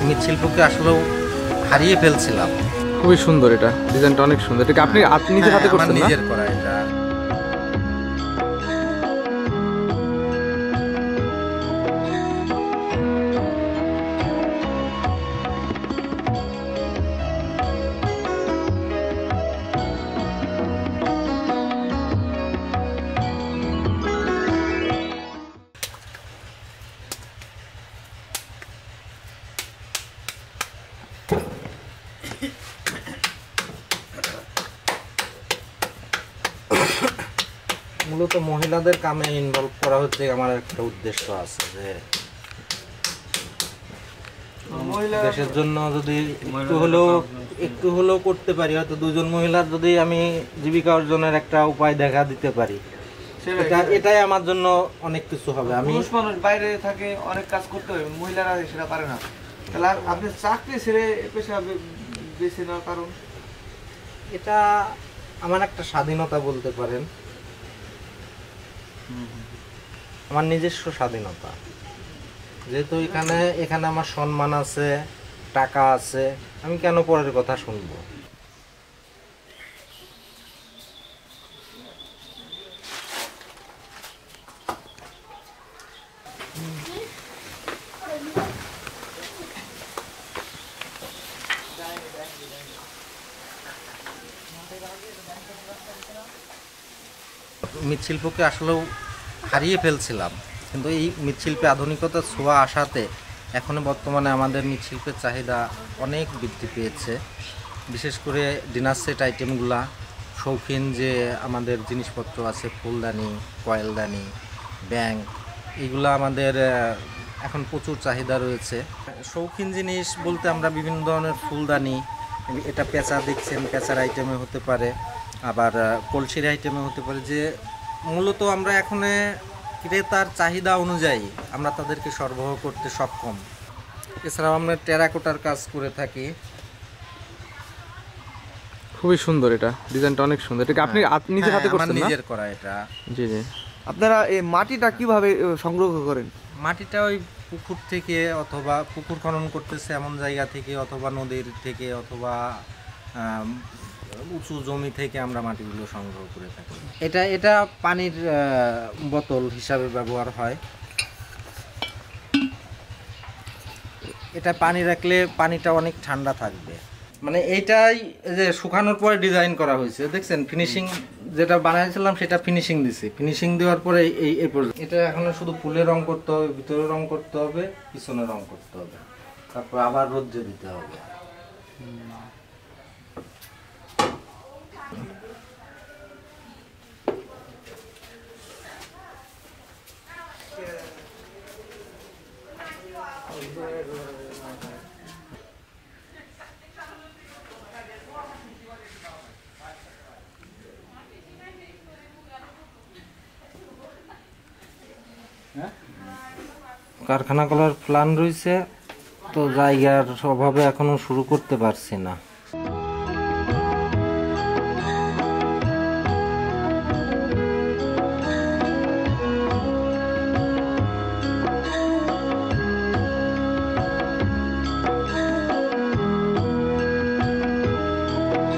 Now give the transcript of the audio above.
মৃৎশিল্পকে আসলেও হারিয়ে ফেলছিলাম। খুবই সুন্দর, এটা ডিজাইনটা অনেক সুন্দর। এটা আপনি নিজের হাতে করছেন না? নিজের করা এটা। মূলত মহিলাদের কামে ইনভলভ করা হচ্ছে আমার একটা উদ্দেশ্য আছে, যে দেশের জন্য যদি একটু হলেও করতে পারি, হয়তো দুজন মহিলার যদি আমি জীবিকা অর্জনের একটা উপায় দেখা দিতে পারি, এটাই আমার জন্য অনেক কিছু হবে। আমি মানুষ বাইরে থাকে, অনেক কাজ করতে হয়, মহিলারা সেটা পারে না। তাহলে আপনি চাকরি ছেড়ে পেশা বেছে নেওয়ার কারণ? এটা আমার একটা স্বাধীনতা বলতে পারেন, আমার নিজস্ব স্বাধীনতা। যেহেতু এখানে আমার সম্মান আছে, টাকা আছে, আমি কেন পরের কথা শুনবো? মৃৎশিল্পকে আসলেও হারিয়ে ফেলছিলাম, কিন্তু এই মৃৎশিল্পে আধুনিকতার ছোঁয়া আসাতে এখন বর্তমানে আমাদের মৃৎশিল্পের চাহিদা অনেক বৃদ্ধি পেয়েছে। বিশেষ করে ডিনার সেট আইটেমগুলা, শৌখিন যে আমাদের জিনিসপত্র আছে, ফুলদানি, কয়েলদানি, ব্যাং, এগুলো আমাদের এখন প্রচুর চাহিদা রয়েছে। শৌখিন জিনিস বলতে আমরা বিভিন্ন ধরনের ফুলদানি, এটা পেঁচা দেখছেন, পেঁচার আইটেমে হতে পারে, আবার কলসির আইটেমে হতে পারে, যে মূলত আমরা এখন ক্রেতার চাহিদা অনুযায়ী আমরা তাদেরকে সরবরাহ করতে সক্ষম। এছাড়াও আমরা টেরাকোটার কাজ করে থাকি। খুবই সুন্দর, এটা ডিজাইনটা অনেক সুন্দর। এটা আপনি নিজের হাতে করছেন না? নিজের করা এটা। জি জি। আপনারা এই মাটিটা কিভাবে সংগ্রহ করেন? মাটিটা ওই পুকুর থেকে, অথবা পুকুর খনন করতেছে এমন জায়গা থেকে, অথবা নদীর থেকে, অথবা উঁচু জমি থেকে আমরা মাটিগুলো সংগ্রহ করে থাকি। এটা পানির বোতল হিসাবে ব্যবহার হয়। এটা পানি রাখলে পানিটা অনেক ঠান্ডা থাকবে। মানে এইটাই যে শুকানোর পরে ডিজাইন করা হয়েছে, দেখছেন ফিনিশিং যেটা বানাইছিলাম সেটা ফিনিশিং দিছি। ফিনিশিং দেওয়ার পরে এই পর্যন্ত। এটা এখন শুধু ফুলে রং করতে হবে, ভিতরে রং করতে হবে, পিছনে রং করতে হবে, তারপর আবার রোদ্রে দিতে হবে। কারখানা করার প্ল্যান রয়েছে, তো জায়গার অভাবে এখনো শুরু করতে পারছি না।